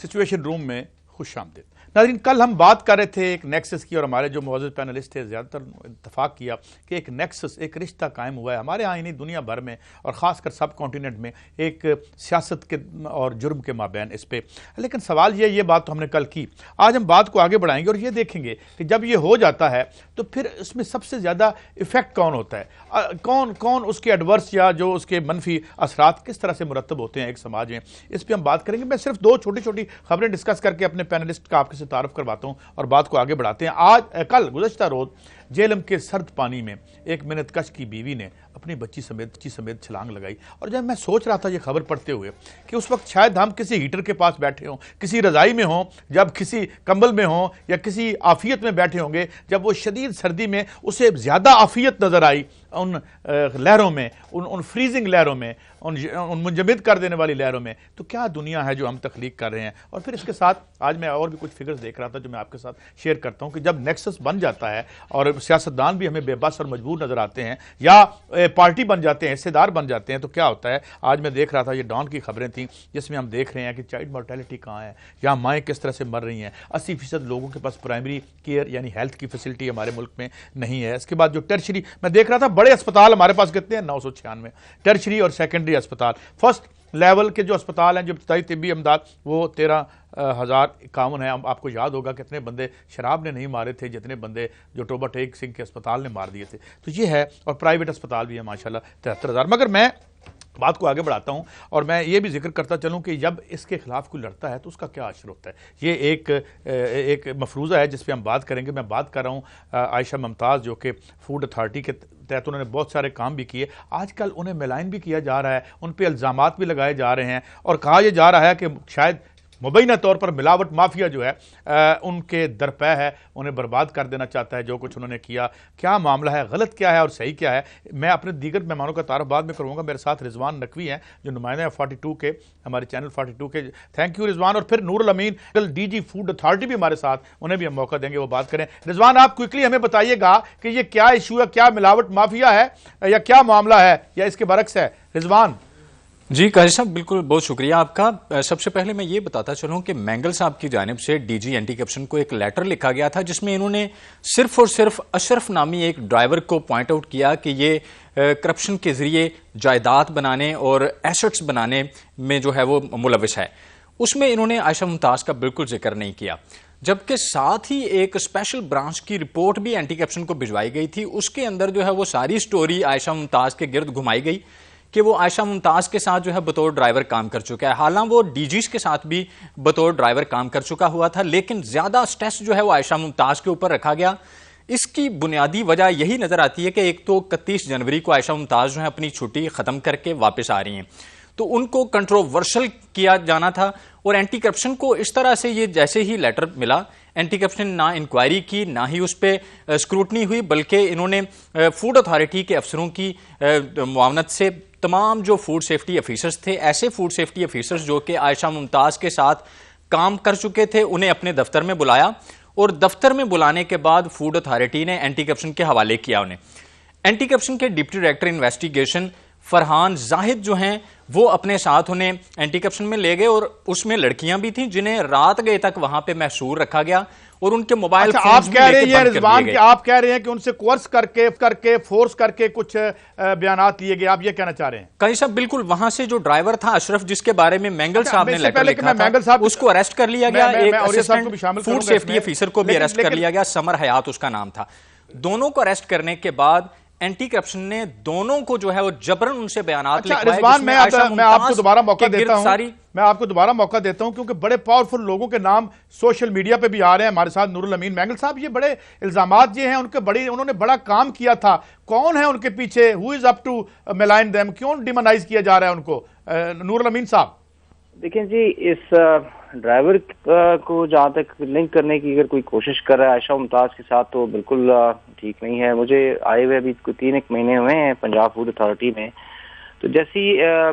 Situation روم میں خوش آمدید ناظرین. کل ہم بات کر رہے تھے ایک نیکسس کی اور ہمارے جو معزز پینلسٹ تھے زیادہ تر اتفاق کیا کہ ایک نیکسس ایک رشتہ قائم ہوا ہے ہمارے ہاں ہی نہیں دنیا بھر میں اور خاص کر سب کانٹیننٹ میں ایک سیاست کے اور جرم کے مابین اس پہ. لیکن سوال یہ بات تو ہم نے کل کی. آج ہم بات کو آگے بڑھائیں گے اور یہ دیکھیں گے کہ جب یہ ہو جاتا ہے تو پھر اس میں سب سے زیادہ ایفیکٹ کون ہوتا ہے, کون اس کے ایڈورس یا جو اس کے منفی اثرات کس طرح سے مرتب ہوتے ہیں ایک سماج میں. اس پہ ہم بات کریں گے. میں صرف دو چھوٹی چھوٹی خبریں ڈسکس کر کے اپنے پینلسٹ کا آپ کے سے تعارف کرواتا ہوں اور بات کو آگے بڑھاتے ہیں. کل گزشتہ روز جہلم کے سرد پانی میں ایک منت کش کی بیوی نے اپنی بچی سمیت چھلانگ لگائی. اور جب میں سوچ رہا تھا یہ خبر پڑھتے ہوئے کہ اس وقت شاید ہم کسی ہیٹر کے پاس بیٹھے ہوں, کسی رضائی میں ہوں, جب کسی کمبل میں ہوں یا کسی عافیت میں بیٹھے ہوں گے, جب وہ شدید سردی میں اسے زیادہ عافیت نظر آئی ان لہروں میں, ان فریزنگ لہروں میں, ان منجمد کر دینے والی لہروں میں, تو کیا دنیا ہے جو ہم تخلیق کر رہے ہیں. اور پھر اس کے ساتھ آج میں اور بھی کچھ فگرز دیکھ رہا تھا جو میں آپ کے ساتھ شیئر کرتا ہوں کہ جب نیکسس بن جاتا ہے اور سیاستدان بھی ہمیں بے بس اور مجبور نظر آتے ہیں یا پارٹی بن جاتے ہیں, حصے دار بن جاتے ہیں, تو کیا ہوتا ہے. آج میں دیکھ رہا تھا یہ ڈان کی خبریں تھیں جس میں ہم دیکھ رہے ہیں کہ چائلڈ مورٹیلٹی کہاں ہے, یا مائیں کس طرح سے مر رہی ہیں. 80% لوگوں کے پاس پرائمری کیئر یعنی ہیلتھ کی فیسلٹی ہمارے ملک میں نہیں ہے. اس کے بعد جو ٹرشری میں دیکھ رہا تھا, بڑے اسپتال ہمارے پاس کتنے ہیں, 996 ٹرشری اور سیکنڈری اسپتال. فرسٹ لیول کے جو اسپتال ہیں جو ابتدائی طبی امداد وہ 13,051 ہیں. آپ کو یاد ہوگا کتنے بندے شراب نے نہیں مارے تھے جتنے بندے جو ٹوبہ ٹیک سنگھ کے اسپتال نے مار دیے تھے. تو یہ ہے, اور پرائیویٹ اسپتال بھی ہے ماشاءاللہ 73,000. مگر میں بات کو آگے بڑھاتا ہوں اور میں یہ بھی ذکر کرتا چلوں کہ جب اس کے خلاف کوئی لڑتا ہے تو اس کا کیا اثر ہوتا ہے. یہ ایک مفروضہ ہے جس پہ ہم بات کریں گے. میں بات کر رہا ہوں عائشہ ممتاز جو کہ فوڈ اتھارٹی کے تحت انہوں نے بہت سارے کام بھی کیے. آج کل انہیں ملائن بھی کیا جا رہا ہے, ان پہ الزامات بھی لگائے جا رہے ہیں اور کہا یہ جا رہا ہے کہ شاید مبینہ طور پر ملاوٹ مافیا جو ہے ان کے درپے ہے, انہیں برباد کر دینا چاہتا ہے جو کچھ انہوں نے کیا. کیا معاملہ ہے, غلط کیا ہے اور صحیح کیا ہے, میں اپنے دیگر مہمانوں کا تعارف بعد میں کروں گا. میرے ساتھ رضوان نقوی ہیں جو نمائندہ ہیں 42 کے, ہمارے چینل 42 کے. تھینک یو رضوان. اور پھر نور الامین ڈی جی فوڈ اتھارٹی بھی ہمارے ساتھ, انہیں بھی ہم موقع دیں گے وہ بات کریں. رضوان آپ کوئکلی ہمیں بتائیے گا کہ یہ کیا ایشو ہے, کیا ملاوٹ مافیا ہے یا کیا معاملہ ہے یا اس کے برعکس ہے. رضوان. جی قاری صاحب بالکل, بہت شکریہ آپ کا. سب سے پہلے میں یہ بتاتا چلوں کہ مینگل صاحب کی جانب سے ڈی جی اینٹی کرپشن کو ایک لیٹر لکھا گیا تھا جس میں انہوں نے صرف اور صرف اشرف نامی ایک ڈرائیور کو پوائنٹ آؤٹ کیا کہ یہ کرپشن کے ذریعے جائیداد بنانے اور ایسٹس بنانے میں جو ہے وہ ملوث ہے. اس میں انہوں نے عائشہ ممتاز کا بالکل ذکر نہیں کیا, جبکہ ساتھ ہی ایک اسپیشل برانچ کی رپورٹ بھی اینٹی کرپشن کو بھجوائی گئی تھی. اس کے اندر جو ہے وہ ساری سٹوری عائشہ ممتاز کے گرد گھمائی گئی کہ وہ عائشہ ممتاز کے ساتھ جو ہے بطور ڈرائیور کام کر چکا ہے. حالانکہ وہ ڈی جیز کے ساتھ بھی بطور ڈرائیور کام کر چکا ہوا تھا, لیکن زیادہ سٹریس جو ہے وہ عائشہ ممتاز کے اوپر رکھا گیا. اس کی بنیادی وجہ یہی نظر آتی ہے کہ ایک تو 31 جنوری کو عائشہ ممتاز جو ہے اپنی چھٹی ختم کر کے واپس آ رہی ہیں, تو ان کو کنٹروورشل کیا جانا تھا. اور اینٹی کرپشن کو اس طرح سے یہ جیسے ہی لیٹر ملا, اینٹی کرپشن نہ انکوائری کی نہ ہی اس پہ اسکروٹنی ہوئی, بلکہ انہوں نے فوڈ اتھارٹی کے افسروں کی معاونت سے تمام جو فوڈ سیفٹی افیسرز تھے, ایسے فوڈ سیفٹی افیسرز جو کہ عائشہ ممتاز کے ساتھ کام کر چکے تھے, انہیں اپنے دفتر میں بلایا اور دفتر میں بلانے کے بعد فوڈ اتھارٹی نے اینٹی کرپشن کے حوالے کیا انہیں. اینٹی کرپشن کے ڈپٹی ڈائریکٹر انویسٹیگیشن فرحان زاہد جو ہیں وہ اپنے ساتھ انہیں اینٹی کرپشن میں لے گئے, اور اس میں لڑکیاں بھی تھیں جنہیں رات گئے تک وہاں پہ محصور رکھا گیا اور ان کے موبائل آپ کہہ رہے ہیں رضوان کہ آپ کہہ رہے ہیں کہ ان سے کورس کر کے فورس کر کے کچھ بیانات لیے گئے, آپ یہ کہنا چاہ رہے ہیں؟ قاری صاحب بالکل, وہاں سے جو ڈرائیور تھا اشرف جس کے بارے میں مینگل صاحب نے لیٹر لکھا تھا اس کو اریسٹ کر لیا گیا, ایک اسسٹنٹ فوڈ سیفٹی افیسر کو بھی اریسٹ کر لیا گیا, سمر حیات اس کا نام تھا. دونوں کو اریسٹ کرنے کے بعد اینٹی کرپشن نے دونوں کو جو ہے وہ جبرن ان سے بیانات لکھوائے. رضوان میں آپ کو دوبارہ موقع دیتا ہوں کیونکہ بڑے پاورفل لوگوں کے نام سوشل میڈیا پہ بھی آ رہے ہیں. ہمارے ساتھ نور الامین مینگل صاحب, یہ بڑے الزامات یہ ہیں ان کے, انہوں نے بڑا کام کیا تھا. کون ہے ان کے پیچھے, ہو از اپ ٹو میلائن دیم, کیوں ڈیمونائز کیا جا رہا ہے ان کو؟ نور الامین صاحب. دیکھیں جی, اس ڈرائیور کو جہاں تک لنک کرنے کی اگر کوئی کوشش کر رہا ہے عائشہ ممتاز کے ساتھ تو بالکل ٹھیک نہیں ہے. مجھے آئے ہوئے ابھی 3 مہینے ہوئے ہیں پنجاب فوڈ اتھارٹی میں, تو جیسی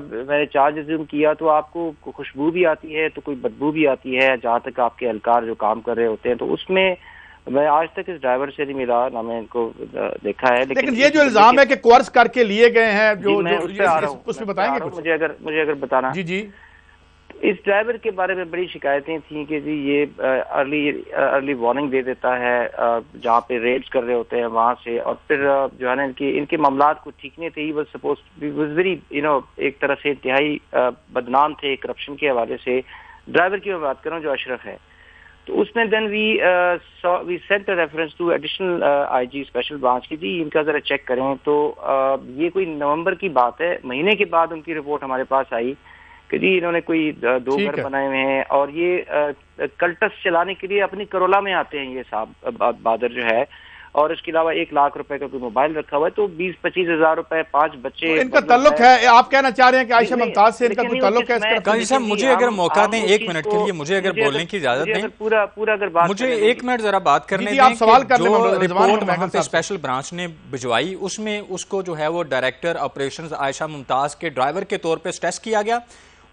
میں نے چارج ریزیوم کیا تو آپ کو خوشبو بھی آتی ہے تو کوئی بدبو بھی آتی ہے جہاں تک آپ کے اہلکار جو کام کر رہے ہوتے ہیں. تو اس میں میں آج تک اس ڈرائیور سے نہیں ملا, نہ میں ان کو دیکھا ہے. لیکن یہ جو الزام ہے کہ کورس کر کے لیے گئے ہیں, جو میں اس پہ آ رہا ہوں, اس پہ بتائیں گے مجھے اگر بتانا. جی. اس ڈرائیور کے بارے میں بڑی شکایتیں تھیں کہ جی یہ ارلی وارننگ دے دیتا ہے جہاں پہ ریڈز کر رہے ہوتے ہیں وہاں سے، اور پھر جو ہے نا ان کے معاملات کو ٹھیک نہیں تھے. ہی واز سپوز ویری ایک طرح سے انتہائی بدنام تھے کرپشن کے حوالے سے. ڈرائیور کی میں بات کر رہا ہوں جو اشرف ہے، تو اس میں then we sent reference to additional I G special branch کی، جی ان کا ذرا چیک کریں. تو یہ کوئی نومبر کی بات ہے، مہینے کے بعد ان کی رپورٹ ہمارے پاس آئی کہ جی انہوں نے کوئی 2 گھر بنائے ہوئے ہیں، اور یہ کلٹس چلانے کے لیے اپنی کرولا میں آتے ہیں یہ صاحب بادر جو ہے، اور اس کے علاوہ 1 لاکھ روپے کا کوئی موبائل رکھا ہوا ہے. تو 20-25 ہزار روپے 5 بچے ان کا تعلق ہے. آپ کہنا چاہ رہے ہیں کہ عائشہ ممتاز سے ان کا کوئی تعلق ہے؟ قاضی صاحب مجھے اگر موقع دیں 1 منٹ کے لیے، مجھے اگر بولنے کی اجازت دیں، پورا اگر بات مجھے 1 منٹ ذرا بات کرنے دیں. آپ سوال کر لیں. جو رپورٹ وہاں پہ اسپیشل برانچ نے بھجوائی اس میں اس کو جو ہے وہ ڈائریکٹر آپریشنز عائشہ ممتاز کے ڈرائیور کے طور پہ اسٹریس کیا گیا،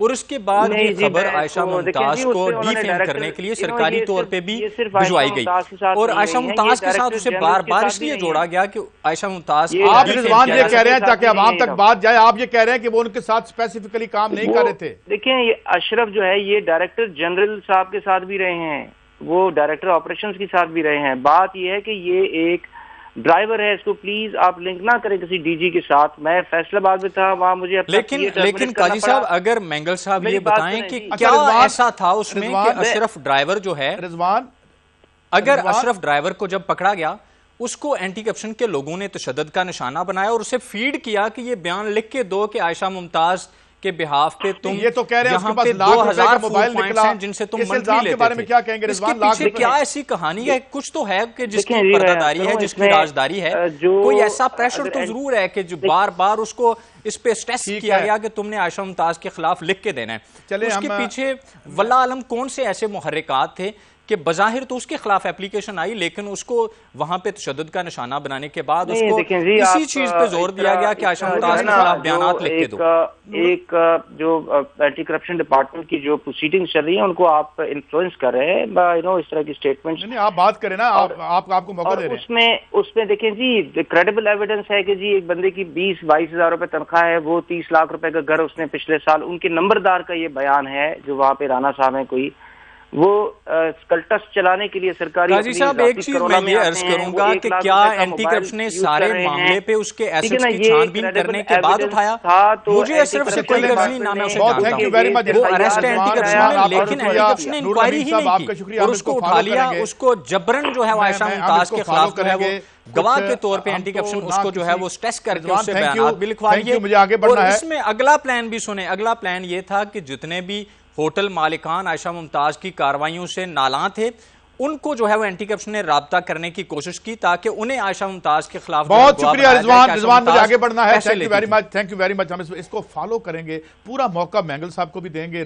اور اس کے بعد یہ خبر عائشہ ممتاز کو ڈی فیم کرنے کے لیے سرکاری طور پہ بھی بھجوائی گئی، اور عائشہ ممتاز کے ساتھ اسے بار بار اس لیے جوڑا گیا کہ عائشہ ممتاز آپ رضوان یہ کہہ رہے ہیں تاکہ عوام تک بات جائے، آپ یہ کہہ رہے ہیں کہ وہ ان کے ساتھ اسپیسیفکلی کام نہیں کر رہے تھے؟ دیکھیں یہ اشرف جو ہے یہ ڈائریکٹر جنرل صاحب کے ساتھ بھی رہے ہیں، وہ ڈائریکٹر آپریشنز کے ساتھ بھی رہے ہیں. بات یہ ہے کہ یہ ایک ڈرائیور ہے، اس کو پلیز آپ لنک نہ کریں کسی ڈی جی کے ساتھ. میں فیصل آباد میں تھا، وہاں مجھے لیکن قاضی صاحب اگر مینگل صاحب یہ بتائیں کہ کیا ایسا تھا اس میں کہ اشرف ڈرائیور جو ہے، اگر اشرف ڈرائیور کو جب پکڑا گیا اس کو اینٹی کرپشن کے لوگوں نے تشدد کا نشانہ بنایا اور اسے فیڈ کیا کہ یہ بیان لکھ کے دو کہ عائشہ ممتاز کے بہاف پہ تم یہ تو کہہ رہے ہیں یہاں پہ 2000 موبائل نکلا جن سے تم منتھلی لیتے تھے. اس کے پیچھے کیا ایسی کہانی ہے؟ کچھ تو ہے کہ جس کی پردہ داری ہے، جس کی رازداری ہے، کوئی ایسا پریشر تو ضرور ہے کہ جو بار بار اس کو اس پہ سٹریس کیا گیا کہ تم نے عائشہ ممتاز کے خلاف لکھ کے دینا ہے. اس کے پیچھے واللہ عالم کون سے ایسے محرکات تھے کہ بظاہر تو اس کے خلاف اپلیکیشن آئی لیکن اس کو وہاں پہ تشدد کا نشانہ بنانے کے بعد اس کو اسی چیز پہ زور دیا گیا کہ عائشہ ممتاز کے خلاف بیانات لکھ کے دو. ایک جو اینٹی کرپشن ڈپارٹمنٹ کی جو پروسیڈنگز چل رہی ہیں ان کو آپ انفلوئنس کر رہے ہیں اس طرح کی اسٹیٹمنٹس. آپ بات کریں نا، آپ کو موقع دے رہے ہیں. اس میں دیکھیں جی کریڈیبل ایویڈنس ہے کہ جی ایک بندے کی 20-22 ہزار روپے تنخواہ ہے، وہ 30 لاکھ روپے کا گھر اس نے پچھلے سال، ان کے نمبردار کا یہ بیان ہے جو وہاں پہ رانا صاحب ہیں کوئی، وہ کلٹس چلانے کے لیے سرکاری. قاضی صاحب ایک چیز میں یہ عرض کروں گا کہ کیا اینٹی کرپشن نے سارے معاملے پہ اس کے ایسٹس کی چھان بین کرنے کے بعد اٹھایا؟ مجھے صرف سے کوئی غرض نہیں، نہ میں اسے جانتا ہوں، وہ اریسٹ اینٹی کرپشن میں، لیکن اینٹی کرپشن نے انکوائری ہی نہیں کی اور اس کو اٹھا لیا، اس کو جبرن جو ہے عائشہ ممتاز کے خلاف جو ہے وہ گواہ کے طور پہ اینٹی کرپشن اس کو جو ہے وہ سٹریس کر کے اس سے بیانات بھی لکھوا لیے. اور اس میں اگلا پلان بھی سنیں، اگلا پلان یہ تھا کہ جتنے بھی ہوٹل مالکان عائشہ ممتاز کی کاروائیوں سے نالاں تھے ان کو جو ہے وہ اینٹی کرپشن نے رابطہ کرنے کی کوشش کی تاکہ انہیں عائشہ ممتاز کے خلاف. بہت شکریہ رضوان، مجھے آگے بڑھنا ہے. تھینک یو ویری مچ. ہم اس کو فالو کریں گے. پورا موقع مینگل صاحب کو بھی دیں گے،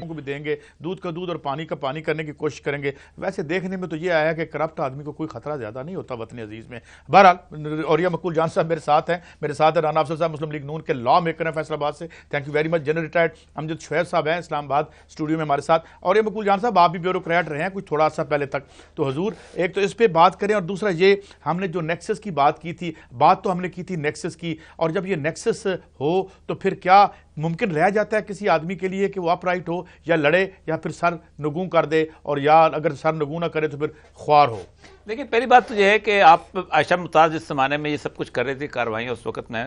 دودھ کا دودھ اور پانی کا پانی کرنے کی کوشش کریں گے. ویسے دیکھنے میں تو یہ آیا کہ کرپٹ آدمی کو کوئی خطرہ زیادہ نہیں ہوتا وطن عزیز میں. بہرحال اوریا مقبول جان صاحب میرے ساتھ ہیں رانا افضل صاحب مسلم لیگ نون کے لا میکر ہیں فیصل آباد سے. Thank you very much. General retired Amjad Shoaib صاحب ہیں اسلام آباد اسٹوڈیو میں ہمارے ساتھ. اوریا مقبول جان صاحب آپ بھی بیوروکریٹ رہے ہیں کچھ تھوڑا سا پہلے تک، تو حضور ایک تو اس پہ بات کریں، اور دوسرا یہ ہم نے جو نیکسس کی بات کی تھی، بات تو ہم نے کی تھی نیکسس کی، اور جب یہ نیکسس ہو تو پھر کیا ممکن رہ جاتا ہے کسی آدمی کے لیے کہ وہ اپ رائٹ ہو یا لڑے یا پھر سر نگوں کر دے، اور یا اگر سر نگوں نہ کرے تو پھر خوار ہو؟ دیکھیں پہلی بات تو یہ ہے کہ آپ عائشہ ممتاز جس زمانے میں یہ سب کچھ کر رہے تھے کاروائیاں، اس وقت میں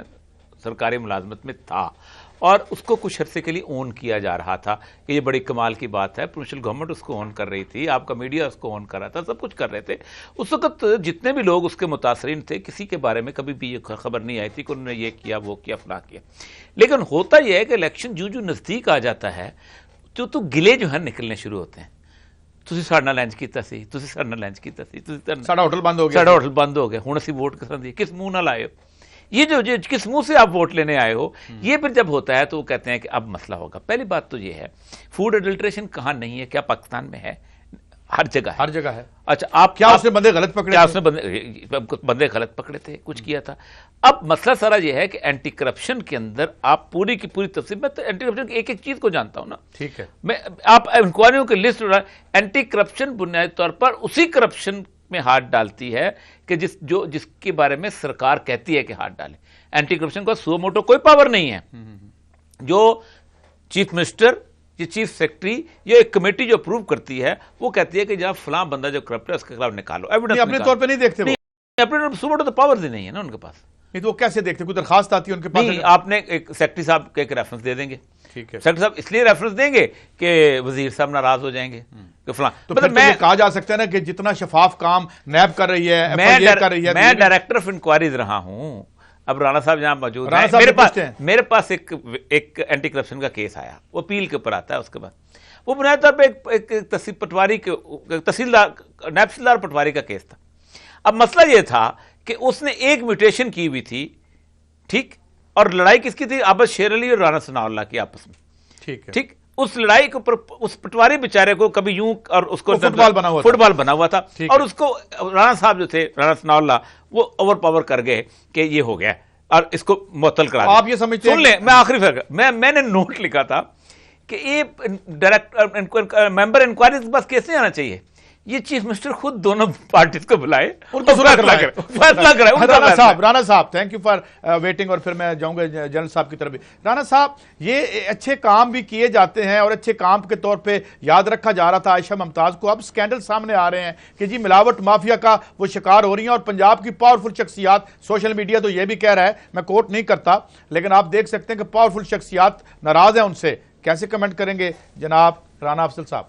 سرکاری ملازمت میں تھا اور اس کو کچھ عرصے کے لیے اون کیا جا رہا تھا کہ یہ بڑی کمال کی بات ہے. پروونشل گورنمنٹ اس کو اون کر رہی تھی، آپ کا میڈیا اس کو اون کر رہا تھا، سب کچھ کر رہے تھے. اس وقت جتنے بھی لوگ اس کے متاثرین تھے کسی کے بارے میں کبھی بھی یہ خبر نہیں آئی تھی کہ انہوں نے یہ کیا وہ کیا فلاں کیا. لیکن ہوتا یہ ہے کہ الیکشن جو نزدیک آ جاتا ہے تو گلے جو ہیں نکلنے شروع ہوتے ہیں. تسی ساڈے نال لنچ کیتا سی، تسی ساڈے نال لنچ کیتا سی، ساڈا ہوٹل بند ہو گیا، ساڈا ہوٹل بند ہو گیا، ہن اسی ووٹ کس منہ نال آئے ہو. یہ جو کس منہ سے آپ ووٹ لینے آئے ہو، یہ پھر جب ہوتا ہے تو وہ کہتے ہیں کہ اب مسئلہ ہوگا. پہلی بات تو یہ ہے فوڈ ایڈلٹریشن کہاں نہیں ہے؟ کیا پاکستان میں ہے؟ ہر جگہ ہے. اچھا آپ کیا اس نے بندے غلط پکڑے؟ کیا اس نے بندے غلط پکڑے تھے؟ کچھ کیا تھا. اب مسئلہ سارا یہ ہے کہ اینٹی کرپشن کے اندر آپ پوری کی پوری تفصیل، میں تو اینٹی کرپشن کی ایک ایک چیز کو جانتا ہوں نا. ٹھیک ہے، میں آپ انکوائریوں کی لسٹ اٹھا. اینٹی کرپشن بنیادی طور پر اسی کرپشن میں ہاتھ ڈالتی ہے کہ جس کے بارے میں سرکار کہتی ہے کہ ہاتھ ڈالے. اینٹی کرپشن کا سو موٹو کوئی پاور نہیں ہے. جو چیف منسٹر کہ چیف سیکرٹری یا ایک کمیٹی جو اپروو کرتی ہے وہ کہتی ہے کہ جناب فلاں بندہ جو کرپٹ ہے اس کے خلاف نکالو، ایویڈنس اپنے طور پہ نہیں دیکھتے، اپنے سوپر تو پاورز ہی نہیں ہے نا ان کے پاس. نہیں تو وہ کیسے دیکھتے؟ کوئی درخواست آتی ہے ان کے پاس؟ نہیں، آپ نے ایک سیکرٹری صاحب کے ایک ریفرنس دے دیں گے، ٹھیک ہے، سیکرٹری صاحب اس لیے ریفرنس دیں گے کہ وزیر صاحب ناراض ہو جائیں گے کہ فلاں. تو پھر یہ کہا جا سکتا ہے نا کہ جتنا شفاف کام نیب کر رہی ہے، میں ڈائریکٹر آف انکوائریز رہا ہوں. اب رانا صاحب جہاں موجود ہیں، میرے پاس ایک اینٹی کرپشن کا کیس آیا، وہ اپیل کے اوپر آتا ہے. اس کے بعد وہ بنیادی طور پہ ایک پٹواری کے تحصیلدار نیب تحصیلدار پٹواری کا کیس تھا. اب مسئلہ یہ تھا کہ اس نے ایک میوٹیشن کی ہوئی تھی، ٹھیک، اور لڑائی کس کی تھی؟ عابد شیر علی اور رانا ثناء اللہ کی آپس میں، ٹھیک. اس لڑائی کے اوپر اس پٹواری بیچارے کو کبھی یوں اور اس کو فٹ بال بنا ہوا تھا، اور اس کو رانا صاحب جو تھے، رانا ثناء اللہ، وہ اوور پاور کر گئے کہ یہ ہو گیا اور اس کو معطل کرا دیا. آپ یہ سمجھتے ہیں؟ سن لیں، میں آخری فرق میں نے نوٹ لکھا تھا کہ یہ ڈائریکٹر ممبر انکوائری بس کیسے نہیں آنا چاہیے، یہ چیف منسٹر خود دونوں پارٹیز کو بلائے، فیصلہ کرائے. رانا صاحب تھینک یو فار ویٹنگ، اور پھر میں جاؤں گا جنرل صاحب کی طرف بھی. رانا صاحب، یہ اچھے کام بھی کیے جاتے ہیں اور اچھے کام کے طور پہ یاد رکھا جا رہا تھا عائشہ ممتاز کو. اب سکینڈل سامنے آ رہے ہیں کہ جی ملاوٹ مافیا کا وہ شکار ہو رہی ہیں، اور پنجاب کی پاورفل شخصیات، سوشل میڈیا تو یہ بھی کہہ رہا ہے، میں کوٹ نہیں کرتا، لیکن آپ دیکھ سکتے ہیں کہ پاورفل شخصیات ناراض ہیں ان سے. کیسے کمنٹ کریں گے جناب رانا افضل صاحب؟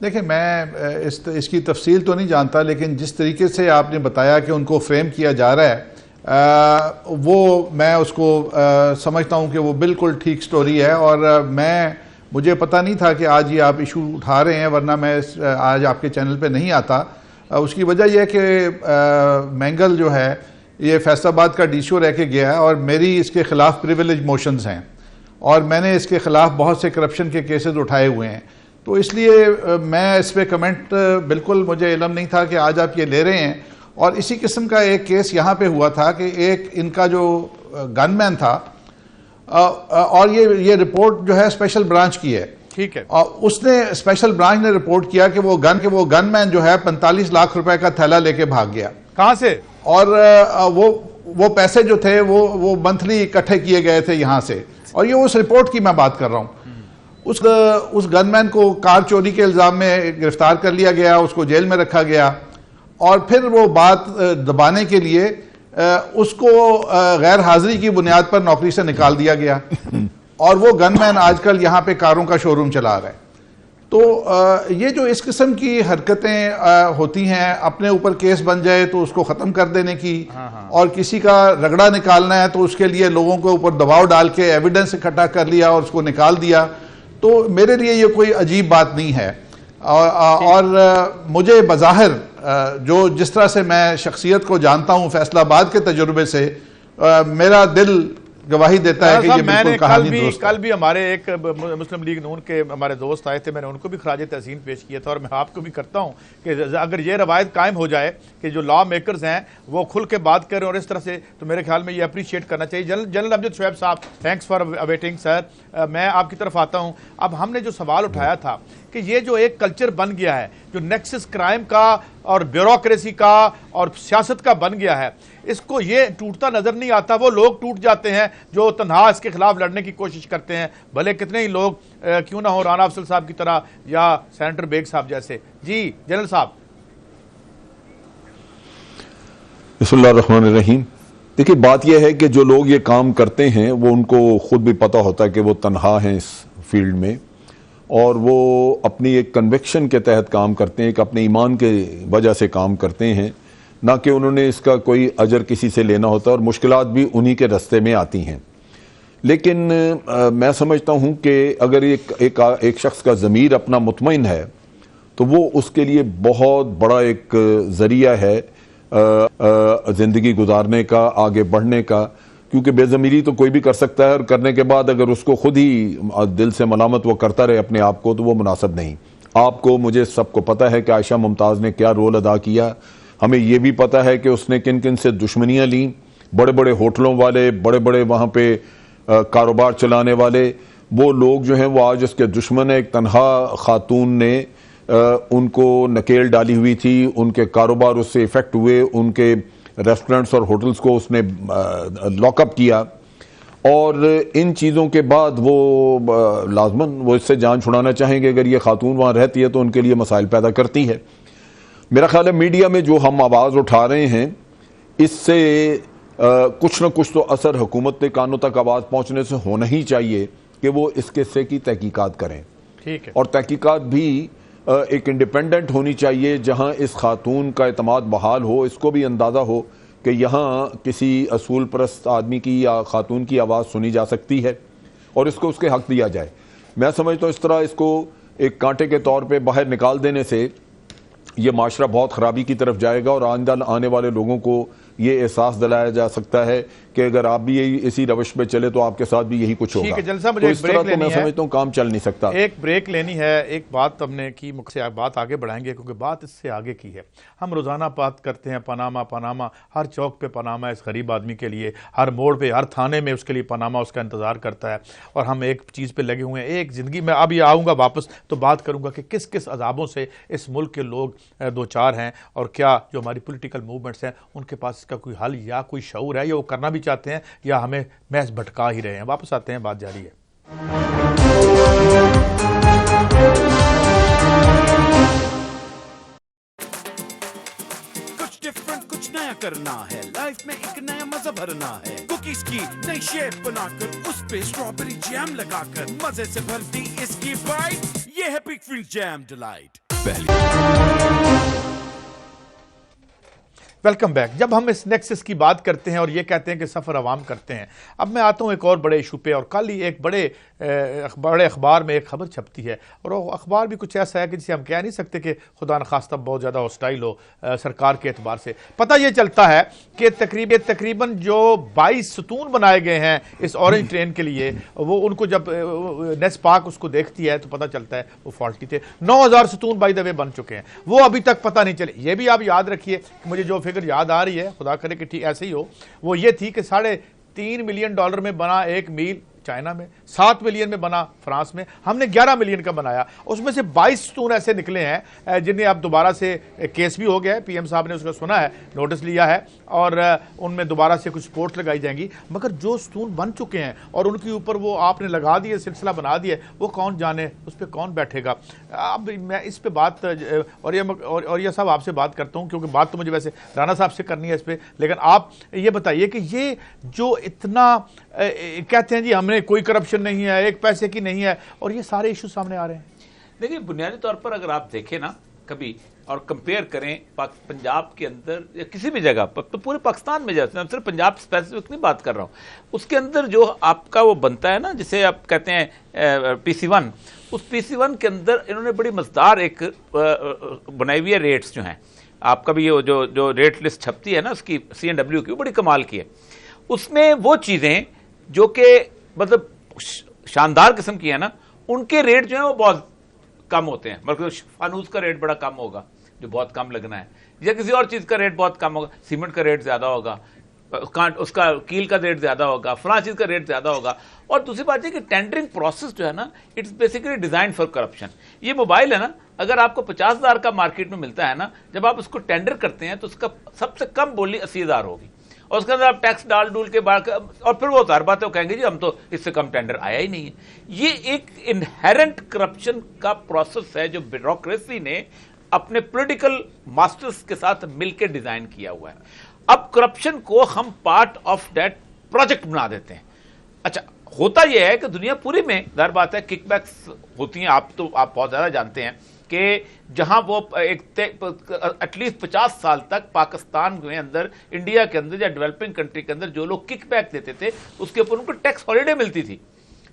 دیکھیں، میں اس کی تفصیل تو نہیں جانتا، لیکن جس طریقے سے آپ نے بتایا کہ ان کو فریم کیا جا رہا ہے، وہ میں اس کو سمجھتا ہوں کہ وہ بالکل ٹھیک سٹوری ہے. اور مجھے پتہ نہیں تھا کہ آج یہ آپ ایشو اٹھا رہے ہیں، ورنہ میں آج آپ کے چینل پہ نہیں آتا. اس کی وجہ یہ ہے کہ مینگل جو ہے یہ فیصل آباد کا ڈی سی او رہ کے گیا ہے، اور میری اس کے خلاف پریویلیج موشنز ہیں، اور میں نے اس کے خلاف بہت سے کرپشن کے کیسز اٹھائے ہوئے ہیں. تو اس لیے میں اس پہ کمنٹ بالکل مجھے علم نہیں تھا کہ آج آپ یہ لے رہے ہیں. اور اسی قسم کا ایک کیس یہاں پہ ہوا تھا کہ ایک ان کا جو گن مین تھا، اور یہ رپورٹ جو ہے اسپیشل برانچ کی ہے، ٹھیک ہے، اور اس نے اسپیشل برانچ نے رپورٹ کیا کہ وہ گن مین جو ہے 45 لاکھ روپے کا تھیلا لے کے بھاگ گیا. کہاں سے؟ اور وہ پیسے جو تھے وہ منتھلی اکٹھے کیے گئے تھے یہاں سے. اور یہ اس رپورٹ کی میں بات کر رہا ہوں. اس گن مین کو کار چوری کے الزام میں گرفتار کر لیا گیا، اس کو جیل میں رکھا گیا، اور پھر وہ بات دبانے کے لیے اس کو غیر حاضری کی بنیاد پر نوکری سے نکال دیا گیا. اور وہ گن مین آج کل یہاں پہ کاروں کا شو روم چلا رہا ہے. تو یہ جو اس قسم کی حرکتیں ہوتی ہیں، اپنے اوپر کیس بن جائے تو اس کو ختم کر دینے کی، اور کسی کا رگڑا نکالنا ہے تو اس کے لیے لوگوں کے اوپر دباؤ ڈال کے ایویڈنس اکٹھا کر لیا اور اس کو نکال دیا، تو میرے لیے یہ کوئی عجیب بات نہیں ہے. اور مجھے بظاہر جس طرح سے میں شخصیت کو جانتا ہوں فیصل آباد کے تجربے سے، میرا دل گواہی دیتا ہے کہ یہ بالکل کہانی درست ہے. کل بھی ہمارے ایک مسلم لیگ نون کے ہمارے دوست آئے تھے، میں نے ان کو بھی خراج تحسین پیش کیا تھا، اور میں آپ کو بھی کرتا ہوں کہ اگر یہ روایت قائم ہو جائے کہ جو لا میکرز ہیں وہ کھل کے بات کریں اور اس طرح سے، تو میرے خیال میں یہ اپریشیٹ کرنا چاہیے. جنرل امجد شعیب صاحب، تھینکس فار ویٹنگ سر. میں آپ کی طرف آتا ہوں. اب ہم نے جو سوال اٹھایا تھا کہ یہ جو ایک کلچر بن گیا ہے جو نیکسس کرائم کا اور بیوروکریسی کا اور سیاست کا بن گیا ہے، اس کو یہ ٹوٹتا نظر نہیں آتا. وہ لوگ ٹوٹ جاتے ہیں جو تنہا اس کے خلاف لڑنے کی کوشش کرتے ہیں، بھلے کتنے ہی لوگ کیوں نہ ہو، رانا افضل صاحب کی طرح یا سینیٹر بیگ صاحب جیسے. جی جنرل صاحب. بسم اللہ الرحمن الرحیم. دیکھیں، بات یہ ہے کہ جو لوگ یہ کام کرتے ہیں وہ ان کو خود بھی پتہ ہوتا ہے کہ وہ تنہا ہیں اس فیلڈ میں، اور وہ اپنی ایک کنوکشن کے تحت کام کرتے ہیں، کہ اپنے ایمان کے وجہ سے کام کرتے ہیں، نہ کہ انہوں نے اس کا کوئی اجر کسی سے لینا ہوتا ہے، اور مشکلات بھی انہی کے رستے میں آتی ہیں. لیکن میں سمجھتا ہوں کہ اگر ایک شخص کا ضمیر اپنا مطمئن ہے تو وہ اس کے لیے بہت بڑا ایک ذریعہ ہے زندگی گزارنے کا، آگے بڑھنے کا. کیونکہ بے ضمیری تو کوئی بھی کر سکتا ہے، اور کرنے کے بعد اگر اس کو خود ہی دل سے ملامت وہ کرتا رہے اپنے آپ کو، تو وہ مناسب نہیں. آپ کو، مجھے، سب کو پتہ ہے کہ عائشہ ممتاز نے کیا رول ادا کیا. ہمیں یہ بھی پتہ ہے کہ اس نے کن کن سے دشمنیاں لیں. بڑے بڑے ہوٹلوں والے، بڑے بڑے وہاں پہ کاروبار چلانے والے، وہ لوگ جو ہیں وہ آج اس کے دشمن ہیں. ایک تنہا خاتون نے ان کو نکیل ڈالی ہوئی تھی، ان کے کاروبار اس سے افیکٹ ہوئے، ان کے ریسٹورنٹس اور ہوٹلز کو اس نے لاک اپ کیا. اور ان چیزوں کے بعد وہ لازماً وہ اس سے جان چھڑانا چاہیں گے. اگر یہ خاتون وہاں رہتی ہے تو ان کے لیے مسائل پیدا کرتی ہے. میرا خیال ہے میڈیا میں جو ہم آواز اٹھا رہے ہیں اس سے کچھ نہ کچھ تو اثر حکومت کے کانوں تک آواز پہنچنے سے ہونا ہی چاہیے کہ وہ اس قصے کی تحقیقات کریں. ٹھیک ہے. اور تحقیقات بھی ایک انڈیپینڈنٹ ہونی چاہیے جہاں اس خاتون کا اعتماد بحال ہو, اس کو بھی اندازہ ہو کہ یہاں کسی اصول پرست آدمی کی یا خاتون کی آواز سنی جا سکتی ہے اور اس کو اس کے حق دیا جائے. میں سمجھتا ہوں اس طرح اس کو ایک کانٹے کے طور پہ باہر نکال دینے سے یہ معاشرہ بہت خرابی کی طرف جائے گا اور آئندہ آنے والے لوگوں کو یہ احساس دلایا جا سکتا ہے کہ اگر آپ بھی اسی روش پہ چلے تو آپ کے ساتھ بھی یہی کچھ ہوگا. جلسہ مجھے ایک بریک لینی ہے. میں سمجھتا ہوں کام چل نہیں سکتا. ایک بریک لینی ہے. ایک بات ہم نے کی, بات آگے بڑھائیں گے کیونکہ بات اس سے آگے کی ہے. ہم روزانہ بات کرتے ہیں پاناما, ہر چوک پہ پاناما اس غریب آدمی کے لیے, ہر موڑ پہ, ہر تھانے میں اس کے لیے پاناما اس کا انتظار کرتا ہے. اور ہم ایک چیز پہ لگے ہوئے ہیں. ایک زندگی میں اب یہ آؤں گا واپس تو بات کروں گا کہ کس کس عذابوں سے اس ملک کے لوگ دو چار ہیں اور کیا جو ہماری پولیٹیکل موومنٹس ہیں ان کے پاس اس کا کوئی حل یا کوئی شعور ہے یا وہ کرنا بھی چاہتے ہیں یا ہمیں محض بھٹکا ہی رہے ہیں. واپس آتے ہیں, بات جاری ہے. کچھ ڈفرنٹ, کچھ نیا کرنا ہے, لائف میں ایک نیا مزہ بھرنا ہے. کوکیز کی نئی شیپ بنا کر اس پہ اسٹرابیری جیم لگا کر مزے سے بھرتی اس کی بائٹ, یہ ہے پکفیلڈ جیم ڈیلائٹ. Welcome back. جب ہم اس نیکسس کی بات کرتے ہیں اور یہ کہتے ہیں کہ سفر عوام کرتے ہیں, اب میں آتا ہوں ایک اور بڑے ایشو پہ. اور کل ہی ایک بڑے اخبار میں ایک خبر چھپتی ہے اور وہ اخبار بھی کچھ ایسا ہے کہ جسے ہم کہہ نہیں سکتے کہ خدا نخواستہ بہت زیادہ ہاسٹائل ہو سرکار کے اعتبار سے. پتہ یہ چلتا ہے کہ تقریباً جو 22 ستون بنائے گئے ہیں اس اورنج ٹرین کے لیے, وہ ان کو جب نیس پاک اس کو دیکھتی ہے تو پتہ چلتا ہے وہ فالٹی تھے. 9000 ستون بائی دا وے بن چکے ہیں, وہ ابھی تک پتہ نہیں چلے. یہ بھی آپ یاد رکھیے کہ مجھے جو فگر یاد آ رہی ہے, خدا کرے کہ ٹھیک ایسے ہی ہو, وہ یہ تھی کہ $3.5 ملین میں بنا ایک میل چائنا میں, 7 ملین میں بنا فرانس میں, ہم نے 11 ملین کا بنایا. اس میں سے 22 ستون ایسے نکلے ہیں جنہیں اب دوبارہ سے کیس بھی ہو گیا ہے, پی ایم صاحب نے اس کا سنا ہے, نوٹس لیا ہے اور ان میں دوبارہ سے کچھ سپورٹس لگائی جائیں گی. مگر جو ستون بن چکے ہیں اور ان کے اوپر وہ آپ نے لگا دیے, سلسلہ بنا دیا, وہ کون جانے اس پہ کون بیٹھے گا. اب میں اس پہ بات اور یہ صاحب آپ سے بات کرتا ہوں کیونکہ بات تو مجھے ویسے رانا صاحب سے کرنی ہے اس پہ, لیکن آپ یہ بتائیے کہ یہ جو اتنا کہتے ہیں جی ہم نے کوئی کرپشن نہیں ہے, ایک پیسے کی نہیں ہے, اور یہ سارے ایشو سامنے آ رہے ہیں. دیکھیں بنیادی طور پر اگر آپ دیکھیں نا کبھی اور کمپیئر کریں پنجاب کے اندر یا کسی بھی جگہ پر, تو پورے پاکستان میں جاتے ہیں, صرف پنجاب اسپیسیفک نہیں بات کر رہا ہوں, اس کے اندر جو آپ کا وہ بنتا ہے نا جسے آپ کہتے ہیں PC1, اس PC1 کے اندر انہوں نے بڑی مزدار ایک بنائی ہوئی ہے ریٹس جو ہیں. آپ کا بھی یہ جو ریٹ لسٹ چھپتی ہے نا اس کی C&W کی, بڑی کمال کی ہے. اس میں وہ چیزیں جو کہ مطلب شاندار قسم کی ہے نا, ان کے ریٹ جو ہیں وہ بہت کم ہوتے ہیں. مطلب فانوس کا ریٹ بڑا کم ہوگا جو بہت کم لگنا ہے, یا کسی اور چیز کا ریٹ بہت کم ہوگا, سیمنٹ کا ریٹ زیادہ ہوگا, اس کا کیل کا ریٹ زیادہ ہوگا, فلاں چیز کا ریٹ زیادہ ہوگا. اور دوسری بات یہ کہ ٹینڈرنگ پروسیس جو ہے نا, it's basically design for corruption. یہ موبائل ہے نا, اگر آپ کو 50,000 کا مارکیٹ میں ملتا ہے نا, جب آپ اس کو ٹینڈر کرتے ہیں تو اس کا سب سے کم بولی 80,000 ہوگی, اور اس کے اندر آپ ٹیکس ڈول کے بعد, اور پھر وہ ظاہر بات ہے وہ کہیں گے جی ہم تو اس سے کم ٹینڈر آیا ہی نہیں ہے. یہ ایک انہیرنٹ کرپشن کا پروسیس ہے جو بیوروکریسی نے اپنے پولیٹیکل ماسٹرز کے ساتھ مل کے ڈیزائن کیا ہوا ہے. اب کرپشن کو ہم پارٹ آف دیٹ پروجیکٹ بنا دیتے ہیں. اچھا ہوتا یہ ہے کہ دنیا پوری میں ظاہر بات ہے کک بیکس ہوتی ہیں, آپ بہت زیادہ جانتے ہیں کہ جہاں وہ ایٹ لیسٹ 50 سال تک پاکستان کے اندر, انڈیا کے اندر یا ڈیولپنگ کنٹری کے اندر جو لوگ کک بیک دیتے تھے اس کے اوپر ان کو ٹیکس ہالیڈے ملتی تھی.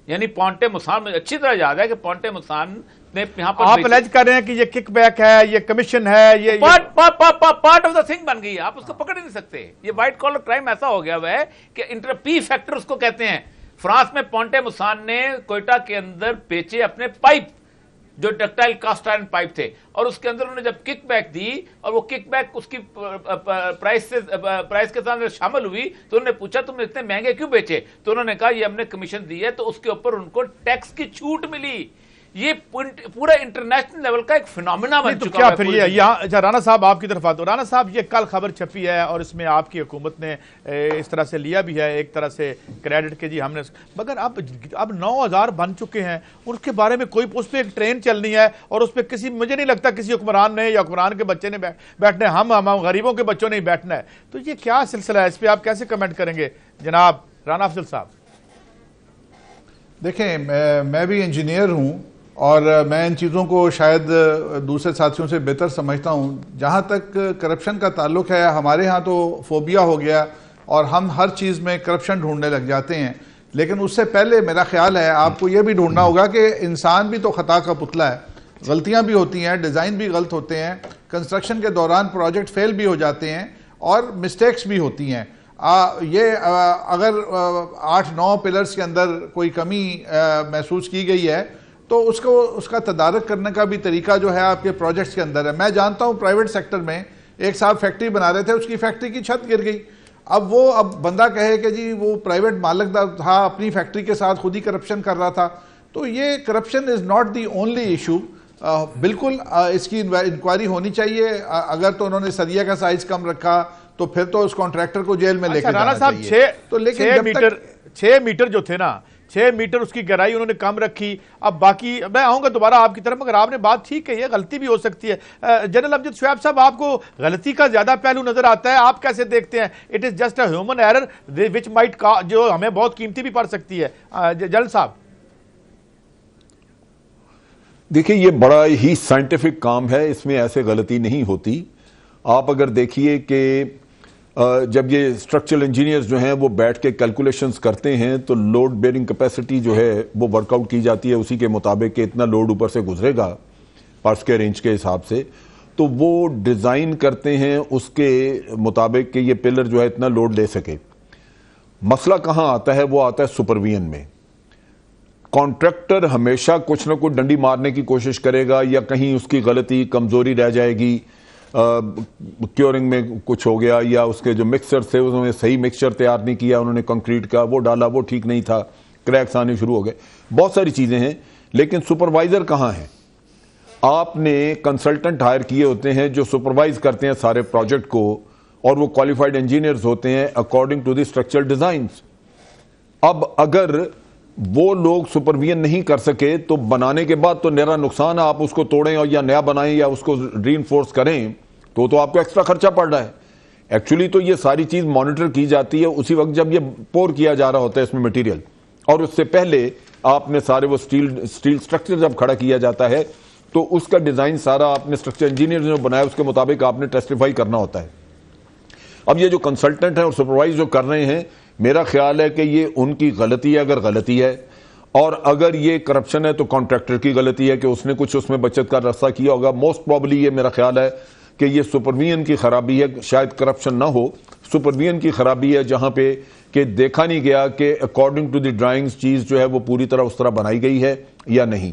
یعنی پونٹے مسان, مجھے اچھی طرح یاد ہے کہ پونٹے مسان نے یہاں پر, آپ الیج کر رہے ہیں کہ یہ کک بیک ہے, یہ کمیشن ہے, یہ پارٹ آف دا تھنگ بن گئی ہے, آپ اس کو پکڑ ہی نہیں سکتے. یہ وائٹ کالر کرائم ایسا ہو گیا ہوا ہے کہ پی فیکٹر اس کو کہتے ہیں. فرانس میں پونٹے مسان نے کوئٹہ کے اندر بیچے اپنے پائپ جو ڈکٹائل کاسٹ آئرن پائپ تھے, اور اس کے اندر انہوں نے جب کک بیک دی اور وہ کک بیک اس کی پرائس کے ساتھ شامل ہوئی تو انہوں نے پوچھا تم نے اتنے مہنگے کیوں بیچے, تو انہوں نے کہا یہ ہم نے کمیشن دی ہے, تو اس کے اوپر ان کو ٹیکس کی چھوٹ ملی. یہ پورا انٹرنیشنل لیول کا ایک فینومینا بن تو چکا کیا ہے پھر یہ یہاں اچھا رانا صاحب آپ کی طرف آتے ہو. رانا صاحب یہ کل خبر چھپی ہے اور اس میں آپ کی حکومت نے اس طرح سے لیا بھی ہے ایک طرح سے کریڈٹ کے جی ہم نے, مگر اب 9000 بن چکے ہیں, اس کے بارے میں کوئی اس پہ ایک ٹرین چلنی ہے اور اس پہ کسی, مجھے نہیں لگتا کسی حکمران نے یا حکمران کے بچے نے بیٹھنا ہے, ہم غریبوں کے بچوں نے ہی بیٹھنا ہے. تو یہ کیا سلسلہ ہے, اس پہ آپ کیسے کمنٹ کریں گے جناب رانا افضل صاحب؟ دیکھیں میں بھی انجینئر ہوں اور میں ان چیزوں کو شاید دوسرے ساتھیوں سے بہتر سمجھتا ہوں. جہاں تک کرپشن کا تعلق ہے, ہمارے ہاں تو فوبیا ہو گیا اور ہم ہر چیز میں کرپشن ڈھونڈنے لگ جاتے ہیں. لیکن اس سے پہلے میرا خیال ہے آپ کو یہ بھی ڈھونڈنا ہوگا کہ انسان بھی تو خطا کا پتلا ہے, غلطیاں بھی ہوتی ہیں, ڈیزائن بھی غلط ہوتے ہیں, کنسٹرکشن کے دوران پروجیکٹ فیل بھی ہو جاتے ہیں اور مسٹیکس بھی ہوتی ہیں. یہ اگر 8-9 پلرز کے اندر کوئی کمی محسوس کی گئی ہے تو اس کا تدارک کرنے کا بھی طریقہ جو ہے آپ کے پروجیکٹس کے اندر ہے. میں جانتا ہوں پرائیویٹ سیکٹر میں ایک صاحب فیکٹری بنا رہے تھے, اس کی فیکٹری کی چھت گر گئی. اب بندہ کہے کہ جی وہ پرائیویٹ مالک تھا, اپنی فیکٹری کے ساتھ خود ہی کرپشن کر رہا تھا. تو یہ corruption is not the only issue. بالکل اس کی انکوائری ہونی چاہیے. اگر تو انہوں نے سریا کا سائز کم رکھا تو پھر تو اس کانٹریکٹر کو جیل میں لے کے جانا چاہیے. تو لیکن 6 میٹر جو تھے نا, 6 میٹر اس کی گہرائی انہوں نے کم رکھی. اب باقی میں آؤں گا دوبارہ آپ کی طرف, مگر آپ نے بات ٹھیک کہی ہے, غلطی بھی ہو سکتی ہے. جنرل امجد شعیب صاحب, آپ کو غلطی کا زیادہ پہلو نظر آتا ہے, آپ کیسے دیکھتے ہیں؟ It is just a human error which might جو ہمیں بہت قیمتی بھی پڑ سکتی ہے. جنرل صاحب دیکھیں یہ بڑا ہی سائنٹیفک کام ہے, اس میں ایسے غلطی نہیں ہوتی. آپ اگر دیکھیے کہ جب یہ اسٹرکچرل انجینئرز جو ہیں وہ بیٹھ کے کیلکولیشنز کرتے ہیں تو لوڈ بیئرنگ کیپیسٹی جو ہے وہ ورک آؤٹ کی جاتی ہے اسی کے مطابق کہ اتنا لوڈ اوپر سے گزرے گا پر سکوائر انچ کے حساب سے. تو وہ ڈیزائن کرتے ہیں اس کے مطابق کہ یہ پلر جو ہے اتنا لوڈ لے سکے. مسئلہ کہاں آتا ہے؟ وہ آتا ہے سپرویژن میں. کانٹریکٹر ہمیشہ کچھ نہ کچھ ڈنڈی مارنے کی کوشش کرے گا یا کہیں اس کی غلطی کمزوری رہ جائے گی, کیورنگ میں کچھ ہو گیا یا اس کے جو مکسچر تھے انہوں نے صحیح مکسچر تیار نہیں کیا, انہوں نے کنکریٹ کا وہ ڈالا وہ ٹھیک نہیں تھا, کریکس آنے شروع ہو گئے, بہت ساری چیزیں ہیں. لیکن سپروائزر کہاں ہیں؟ آپ نے کنسلٹنٹ ہائر کیے ہوتے ہیں جو سپروائز کرتے ہیں سارے پروجیکٹ کو, اور وہ کوالیفائڈ انجینئرز ہوتے ہیں according to the structural designs. اب اگر وہ لوگ سپرویژن نہیں کر سکے تو بنانے کے بعد تو میرا نقصان ہے, آپ اس کو توڑیں اور یا نیا بنائیں یا اس کو ری انفورس کریں تو آپ کو ایکسٹرا خرچہ پڑ رہا ہے. ایکچولی تو یہ ساری چیز مانیٹر کی جاتی ہے اسی وقت جب یہ پور کیا جا رہا ہوتا ہے اس میں مٹیریل, اور اس سے پہلے آپ نے سارے وہ اسٹیل اسٹرکچر جب کھڑا کیا جاتا ہے تو اس کا ڈیزائن سارا آپ نے اسٹرکچر انجینئر نے بنایا اس کے مطابق آپ نے ٹیسٹیفائی کرنا ہوتا ہے. اب یہ جو کنسلٹنٹ ہیں اور سپروائز جو کر رہے ہیں, میرا خیال ہے کہ یہ ان کی غلطی ہے اگر غلطی ہے, اور اگر یہ کرپشن ہے تو کانٹریکٹر کی غلطی ہے کہ اس نے کچھ اس میں بچت کا راستہ کیا ہوگا. موسٹ پروبلی یہ میرا خیال ہے کہ یہ سپرویژن کی خرابی ہے, شاید کرپشن نہ ہو, سپرویژن کی خرابی ہے جہاں پہ کہ دیکھا نہیں گیا کہ اکارڈنگ ٹو دی ڈرائنگز چیز جو ہے وہ پوری طرح اس طرح بنائی گئی ہے یا نہیں.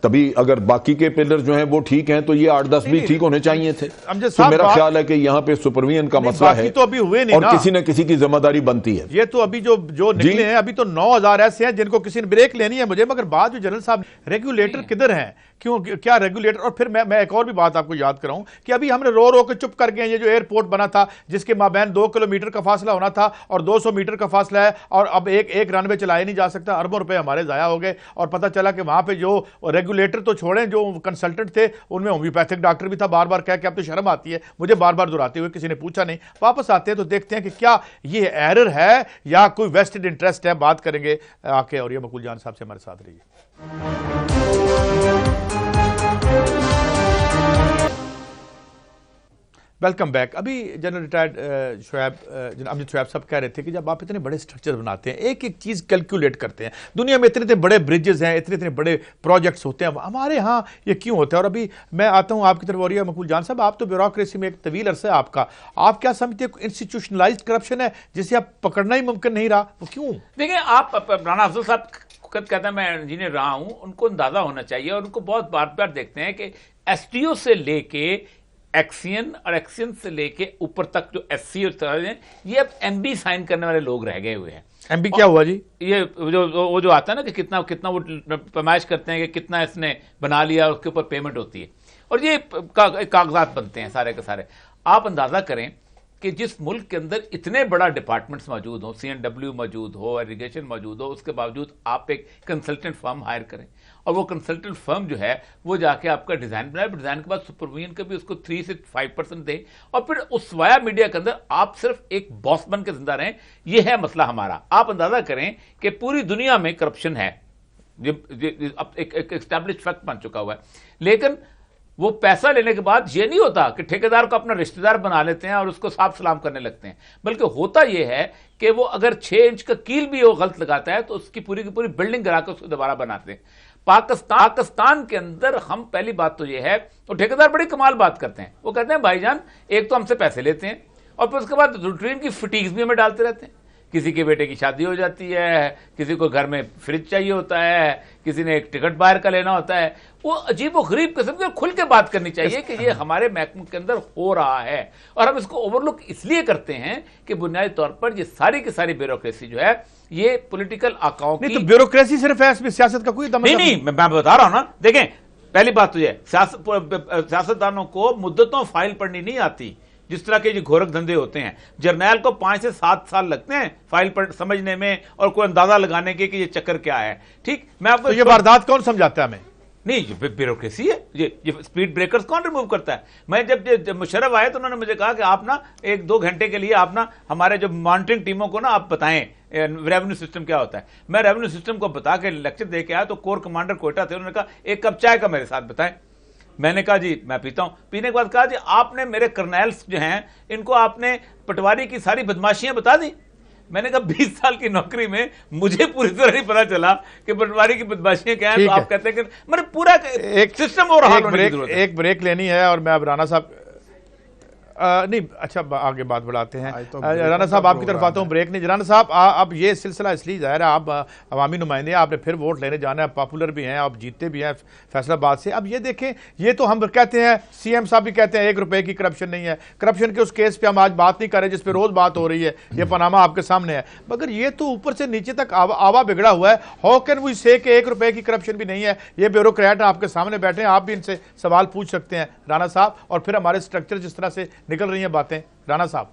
تبھی اگر باقی کے پلر جو ہیں وہ ٹھیک ہیں تو یہ 8-10 بھی ٹھیک ہونے چاہیے تھے. تو میرا خیال ہے کہ یہاں پہ سپرویژن کا مسئلہ ہے اور کسی نہ کسی کی ذمہ داری بنتی ہے. یہ تو ابھی جو نکلے ہیں ابھی تو 9000 ایسے ہیں جن کو کسی نے بریک لینی ہے مجھے, مگر بات جو جنرل صاحب ریگولیٹر کدھر ہیں, کیا ریگولیٹر؟ اور پھر میں ایک اور بھی بات آپ کو یاد کراؤں کہ ابھی ہم نے رو کے چپ کر گئے. یہ جو ایئرپورٹ بنا تھا جس کے مابین 2 کلومیٹر کا فاصلہ ہونا تھا اور 200 میٹر کا فاصلہ ہے, اور اب ایک رن وے چلایا نہیں جا سکتا, اربوں روپے ہمارے ضائع ہو گئے. اور پتہ چلا کہ وہاں پہ جو ریگولیٹر تو چھوڑیں, جو کنسلٹنٹ تھے ان میں ہومیوپیتھک ڈاکٹر بھی تھا. بار بار کہہ کے اب تو شرم آتی ہے مجھے بار بار دہراتے ہوئے, کسی نے پوچھا نہیں. واپس آتے ہیں تو دیکھتے ہیں کہ کیا یہ ایرر ہے یا کوئی ویسٹڈ انٹرسٹ ہے. بات کریں گے آ کے, اور یہ مقبول جان صاحب سے ہمارے ساتھ رہیے. Welcome back. ابھی جنرل ریٹائرڈ امجد شعیب صاحب کہہ رہے تھے کہ جب آپ اتنے بڑے سٹرکچر بناتے ہیں, ایک ایک چیز کیلکولیٹ کرتے ہیں, دنیا میں اتنے بڑے بریجز ہیں, اتنے بڑے پروجیکٹس ہوتے ہیں, ہمارے ہاں یہ کیوں ہوتا ہے؟ اور ابھی میں آتا ہوں آپ کی طرف, اور یہ مقبول جان صاحب آپ تو بیوروکریسی میں ایک طویل عرصہ ہے آپ کا, آپ کیا سمجھتے ہیں انسٹیٹیوشنلائزڈ کرپشن ہے جسے آپ پکڑنا ہی ممکن نہیں رہا؟ وہ کیوں؟ دیکھیں آپ رانا افضل صاحب کہتے ہیں میں انجینئر رہا ہوں, ان کو اندازہ ہونا چاہیے, اور ان کو بہت بار بار دیکھتے ہیں کہ ایس ٹی او سے لے کے ایکسین اور ایکسین سے لے کے اوپر تک جو ایس سی اور یہ اب ایم بی سائن کرنے والے لوگ رہ گئے ہوئے ہیں. ایم بی کیا ہوا جی؟ یہ وہ جو آتا ہے نا کہ کتنا وہ پیمائش کرتے ہیں کہ کتنا اس نے بنا لیا اور اس کے اوپر پیمنٹ ہوتی ہے, اور یہ کاغذات بنتے ہیں سارے کے سارے. آپ اندازہ کریں کہ جس ملک کے اندر اتنے بڑا ڈپارٹمنٹس موجود ہوں, CNW موجود ہو, ایریگیشن موجود ہو, اس کے باوجود آپ ایک کنسلٹنٹ فرم ہائر کریں اور وہ کنسلٹنٹ فرم جو ہے وہ جا کے آپ کا ڈیزائن بنائے, ڈیزائن کے بعد سپرویژن کا بھی اس کو 3 سے 5% دے, اور پھر اس وایا میڈیا کے اندر آپ صرف ایک باس بن کے زندہ رہیں. یہ ہے مسئلہ ہمارا. آپ اندازہ کریں کہ پوری دنیا میں کرپشن ہے, ایک اسٹیبلش فیکٹ بن چکا ہوا ہے, لیکن وہ پیسہ لینے کے بعد یہ نہیں ہوتا کہ ٹھیکیدار کو اپنا رشتہ دار بنا لیتے ہیں اور اس کو صاف سلام کرنے لگتے ہیں, بلکہ ہوتا یہ ہے کہ وہ اگر 6 انچ کا کیل بھی وہ غلط لگاتا ہے تو اس کی پوری بلڈنگ گرا کے اس کو دوبارہ بناتے ہیں. پاکستان کے اندر ہم پہلی بات تو یہ ہے, اور ٹھیکیدار بڑی کمال بات کرتے ہیں, وہ کہتے ہیں بھائی جان ایک تو ہم سے پیسے لیتے ہیں اور پھر اس کے بعد روٹین کی فٹیگز بھی ہمیں ڈالتے رہتے ہیں. کسی کے بیٹے کی شادی ہو جاتی ہے, کسی کو گھر میں فریج چاہیے ہوتا ہے, کسی نے ایک ٹکٹ باہر کا لینا ہوتا ہے. وہ عجیب و غریب قسم کی, اور کھل کے بات کرنی چاہیے کہ یہ ہمارے محکمے کے اندر ہو رہا ہے, اور ہم اس کو اوور لک اس لیے کرتے ہیں کہ بنیادی طور پر یہ ساری کی ساری بیوروکریسی جو ہے یہ پولیٹیکل آقاؤں کی. نہیں تو بیوروکریسی صرف ہے, اس میں سیاست کا کوئی دم نہیں, میں بتا رہا ہوں نا. دیکھیں پہلی بات تو یہ سیاستدانوں کو مدتوں فائل پڑھنی نہیں آتی, جس طرح کے یہ گھورک دھندے ہوتے ہیں. جرنیل کو 5 سے 7 سال لگتے ہیں فائل پر سمجھنے میں اور کوئی اندازہ لگانے کے کہ یہ چکر کیا ہے. ٹھیک, میں آپ کو یہ واردات کون سمجھاتا ہے ہمیں؟ نہیں, یہ بیوروکریسی ہے. یہ اسپیڈ بریکرز کون ریموو کرتا ہے؟ میں جب مشرف آئے تو انہوں نے مجھے کہا کہ آپ نا 1-2 گھنٹے کے لیے آپ نا ہمارے جو مانیٹرنگ ٹیموں کو نا آپ بتائیں ریونیو سسٹم کیا ہوتا ہے. میں ریونیو سسٹم کو بتا کے لیکچر دے کے آیا تو کور کمانڈر کوئٹہ تھے, انہوں نے کہا 1 کپ چائے کا میرے ساتھ بتائیں. میں نے کہا جی میں پیتا ہوں. پینے کے بعد کہا جی آپ نے میرے کرنیلز جو ہیں ان کو آپ نے پٹواری کی ساری بدماشیاں بتا دی. میں نے کہا 20 سال کی نوکری میں مجھے پوری طرح نہیں پتا چلا کہ پٹواری کی بدماشیاں کیا ہیں. تو آپ کہتے ہیں کہ میرے پورا ایک سسٹم اور حال ہونے کی ضرورت ہے. ایک بریک لینی ہے اور میں اب رانا صاحب نہیں اچھا آگے بات بڑھاتے ہیں. رانا صاحب آپ کی طرف آتا ہوں, بریک نہیں. رانا صاحب اب یہ سلسلہ اس لیے ظاہر ہے آپ عوامی نمائندے ہیں, آپ نے پھر ووٹ لینے جانا ہے, پاپولر بھی ہیں, آپ جیتتے بھی ہیں فیصلہ آباد سے. اب یہ دیکھیں, یہ تو ہم کہتے ہیں, سی ایم صاحب بھی کہتے ہیں 1 روپے کی کرپشن نہیں ہے. کرپشن کے اس کیس پہ ہم آج بات نہیں کر رہے جس پہ روز بات ہو رہی ہے, یہ پاناما آپ کے سامنے ہے, مگر یہ تو اوپر سے نیچے تک آوا بگڑا ہوا ہے. ہاؤ کین وی سے کہ 1 روپے کی کرپشن بھی نہیں ہے؟ یہ بیوروکریٹ آپ کے سامنے بیٹھے ہیں, آپ بھی ان سے سوال پوچھ سکتے ہیں رانا صاحب, اور پھر ہمارے سٹرکچر جس طرح سے نکل رہی ہیں باتیں. رانا صاحب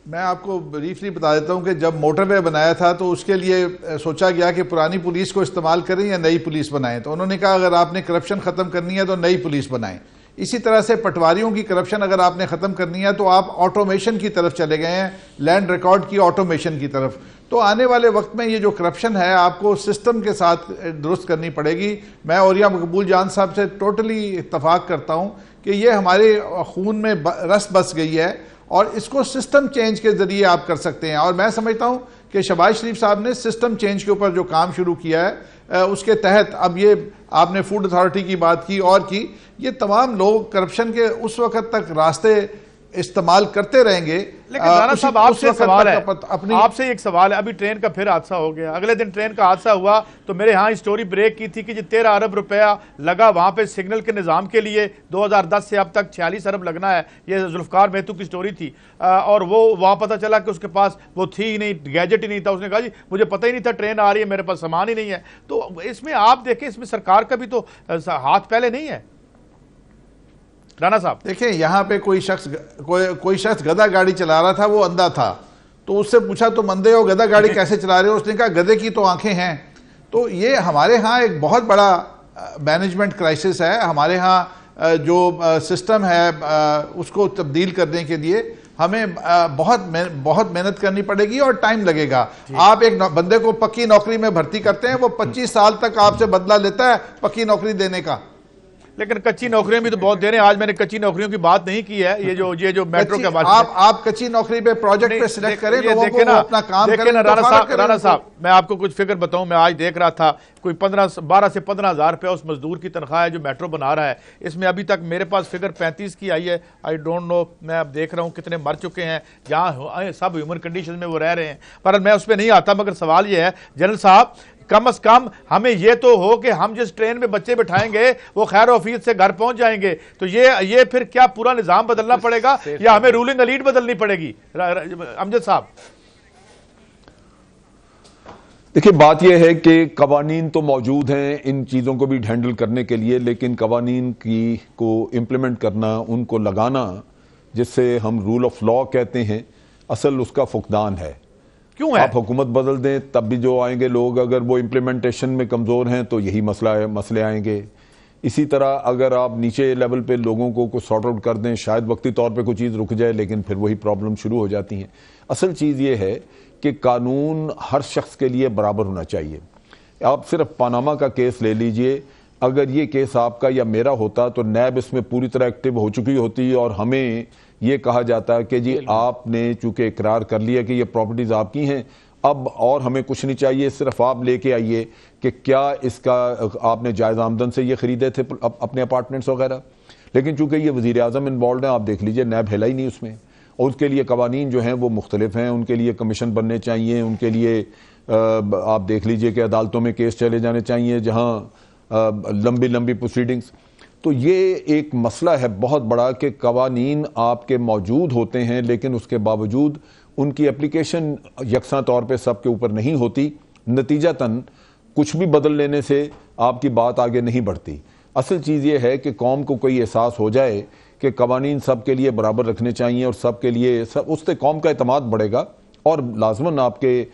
میں آپ کو بریفلی بتا دیتا ہوں کہ جب موٹر وے بنایا تھا تو اس کے لیے سوچا گیا کہ پرانی پولیس کو استعمال کریں یا نئی پولیس بنائیں. تو انہوں نے کہا اگر آپ نے کرپشن ختم کرنی ہے تو نئی پولیس بنائیں. اسی طرح سے پٹواریوں کی کرپشن اگر آپ نے ختم کرنی ہے تو آپ آٹومیشن کی طرف چلے گئے ہیں, لینڈ ریکارڈ کی آٹومیشن کی طرف. تو آنے والے وقت میں یہ جو کرپشن ہے آپ کو سسٹم کے ساتھ درست کرنی پڑے گی. میں اوریا مقبول جان صاحب سے ٹوٹلی اتفاق کرتا ہوں کہ یہ ہمارے خون میں رس بس گئی ہے اور اس کو سسٹم چینج کے ذریعے آپ کر سکتے ہیں. اور میں سمجھتا ہوں کہ شہباز شریف صاحب نے سسٹم چینج کے اوپر جو کام شروع کیا ہے اس کے تحت اب یہ آپ نے فوڈ اتھارٹی کی بات کی اور کی, یہ تمام لوگ کرپشن کے اس وقت تک راستے استعمال کرتے رہیں گے. لیکن رانا صاحب آپ سے سوال ہے, آپ سے ایک سوال ہے. ابھی ٹرین کا پھر حادثہ ہو گیا, اگلے دن ٹرین کا حادثہ ہوا تو میرے ہاں اسٹوری بریک کی تھی کہ 13 ارب روپیہ لگا وہاں پہ سگنل کے نظام کے لیے, 2010 سے اب تک 46 ارب لگنا ہے. یہ ذوالفقار مہتو کی اسٹوری تھی, اور وہ وہاں پتہ چلا کہ اس کے پاس وہ تھی ہی نہیں, گیجٹ ہی نہیں تھا. اس نے کہا جی مجھے پتہ ہی نہیں تھا ٹرین آ رہی ہے, میرے پاس سامان ہی نہیں ہے. تو اس میں آپ دیکھیں اس میں سرکار کا بھی تو ہاتھ پہلے نہیں ہے. رانا صاحب دیکھیں یہاں پہ کوئی شخص گدھا گاڑی چلا رہا تھا, وہ اندھا تھا. تو اس سے پوچھا تم اندھے ہو, گدھا گاڑی کیسے چلا رہے ہو؟ اس نے کہا گدھے کی تو آنکھیں ہیں. تو یہ ہمارے ہاں ایک بہت بڑا مینجمنٹ کرائسس ہے. ہمارے ہاں جو سسٹم ہے اس کو تبدیل کرنے کے لیے ہمیں بہت محنت کرنی پڑے گی اور ٹائم لگے گا. آپ ایک بندے کو پکی نوکری میں بھرتی کرتے ہیں, وہ 25 سال تک آپ سے بدلہ لیتا ہے پکی نوکری دینے کا. لیکن کچی نوکریاں بھی تو بہت دے رہے ہیں. آج میں نے کچی نوکریوں کی بات نہیں کی ہے, یہ جو میٹرو کے بات آپ کچی نوکری پہ پروجیکٹ پہ سلیکٹ کریں, لوگوں کو اپنا کام کریں. رانا صاحب میں آپ کو کچھ فگر بتاؤں, میں آج دیکھ رہا تھا کوئی 12 سے 15,000 روپے اس مزدور کی تنخواہ ہے جو میٹرو بنا رہا ہے. اس میں ابھی تک میرے پاس فگر 35 کی آئی ہے. آئی ڈونٹ نو, میں اب دیکھ رہا ہوں کتنے مر چکے ہیں جہاں سب ہیومن کنڈیشن میں وہ رہ رہے ہیں, پر میں اس پہ نہیں آتا. مگر سوال یہ ہے جنرل صاحب کم از کم ہمیں یہ تو ہو کہ ہم جس ٹرین میں بچے بٹھائیں گے وہ خیر و عافیت سے گھر پہنچ جائیں گے. تو یہ پھر کیا پورا نظام بدلنا پڑے گا یا ہمیں رولنگ ایلیٹ بدلنی پڑے گی؟ امجد صاحب دیکھیں، بات یہ ہے کہ قوانین تو موجود ہیں ان چیزوں کو بھی ہینڈل کرنے کے لیے، لیکن قوانین کو امپلیمنٹ کرنا، ان کو لگانا، جس سے ہم رول آف لا کہتے ہیں، اصل اس کا فقدان ہے. کیوں ہے؟ آپ حکومت بدل دیں تب بھی جو آئیں گے لوگ، اگر وہ امپلیمنٹیشن میں کمزور ہیں تو یہی مسئلے آئیں گے. اسی طرح اگر آپ نیچے لیول پہ لوگوں کو سارٹ آؤٹ کر دیں، شاید وقتی طور پہ کوئی چیز رک جائے، لیکن پھر وہی پرابلم شروع ہو جاتی ہیں. اصل چیز یہ ہے کہ قانون ہر شخص کے لیے برابر ہونا چاہیے. آپ صرف پاناما کا کیس لے لیجئے، اگر یہ کیس آپ کا یا میرا ہوتا تو نیب اس میں پوری طرح ایکٹیو ہو چکی ہوتی، اور ہمیں یہ کہا جاتا ہے کہ جی آپ نے چونکہ اقرار کر لیا کہ یہ پراپرٹیز آپ کی ہیں، اب اور ہمیں کچھ نہیں چاہیے، صرف آپ لے کے آئیے کہ کیا اس کا آپ نے جائز آمدن سے یہ خریدے تھے اپنے اپارٹمنٹس وغیرہ. لیکن چونکہ یہ وزیر اعظم انوالوڈ ہیں، آپ دیکھ لیجئے نیب ہلا ہی نہیں اس میں، اور اس کے لیے قوانین جو ہیں وہ مختلف ہیں. ان کے لیے کمیشن بننے چاہیے، ان کے لیے آپ دیکھ لیجئے کہ عدالتوں میں کیس چلے جانے چاہیے جہاں لمبی پروسیڈنگز. تو یہ ایک مسئلہ ہے بہت بڑا کہ قوانین آپ کے موجود ہوتے ہیں، لیکن اس کے باوجود ان کی اپلیکیشن یکساں طور پہ سب کے اوپر نہیں ہوتی. نتیجتاً کچھ بھی بدل لینے سے آپ کی بات آگے نہیں بڑھتی. اصل چیز یہ ہے کہ قوم کو کوئی احساس ہو جائے کہ قوانین سب کے لیے برابر رکھنے چاہیے، اور سب کے لیے اس سے قوم کا اعتماد بڑھے گا، اور لازماً آپ کے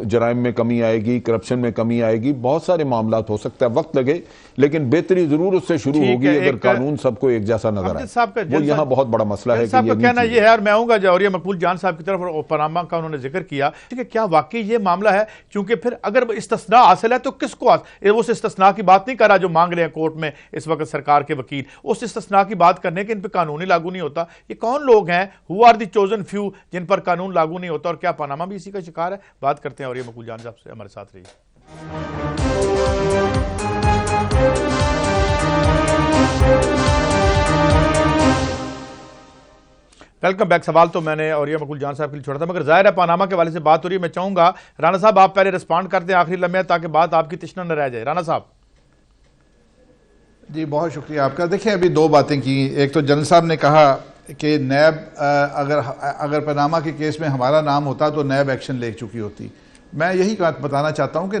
جرائم میں کمی آئے گی، کرپشن میں کمی آئے گی، بہت سارے معاملات ہو سکتا ہے، وقت لگے، لیکن بہتری ضرور اس سے شروع ہوگی اگر قانون سب کو ایک جیسا نظر آئے. وہ یہاں بہت بڑا مسئلہ ہے. صاحب کا کہنا یہ ہے، اور میں آؤں گا جوہریہ مقبول جان صاحب کی طرف، اور پاناما کا انہوں نے ذکر کیا کہ کیا واقعی یہ معاملہ ہے؟ چونکہ پھر اگر استثناء حاصل ہے تو کس کو وہ اس استثناء کی بات نہیں کر رہا جو مانگ رہے ہیں کورٹ میں اس وقت سرکار کے وکیل، اس استثناء کی بات کرنے کہ ان پہ قانون ہی لاگو نہیں ہوتا. یہ کون لوگ ہیں؟ Who are the chosen few جن پر قانون لاگو نہیں ہوتا، اور کیا پاناما بھی اسی کا شکار ہے؟ بات کرتے ہیں. اور یہ مقبول جان صاحب سے ہمارے ساتھ رہیے. Welcome back. سوال تو میں نے اور یہ مقبول جان صاحب کے لیے چھوڑا تھا، مگر ظاہر ہے پاناما کے حوالے سے بات ہو رہی ہے. میں چاہوں گا رانا صاحب آپ پہلے رسپانڈ کر دیں آخری لمحے تاکہ بات آپ کی تشنہ نہ رہ جائے. رانا صاحب. جی بہت شکریہ آپ کا. دیکھیں ابھی دو باتیں کی. ایک تو جنرل صاحب نے کہا کہ نیب اگر پاناما کے کیس میں ہمارا نام ہوتا تو نیب ایکشن لے چکی ہوتی. میں یہی بات بتانا چاہتا ہوں کہ